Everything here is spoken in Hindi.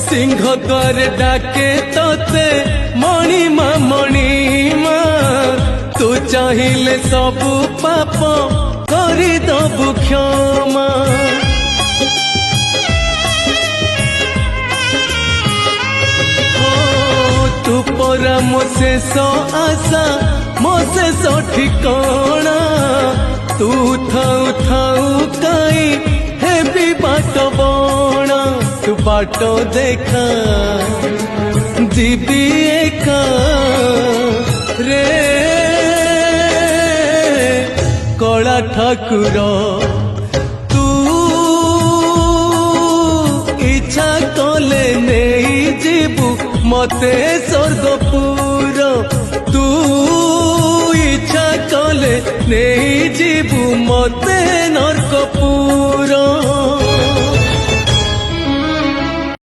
सिंह द्वार डाके तोते मणिमा मणिमा तू चाहिए सबु पाप करी दबु क्षमा तू परा मो शेष आशा मो शेष ठिकाना तू थाऊ थाऊ काई हेबी बाट बणा तू बाट देखा जीवी एका रे कला ठाकुर तू इच्छा कले नहीं जीवु मते स्वर्गपुर तू इच्छा कले नहीं जीवु मते नरकपुर।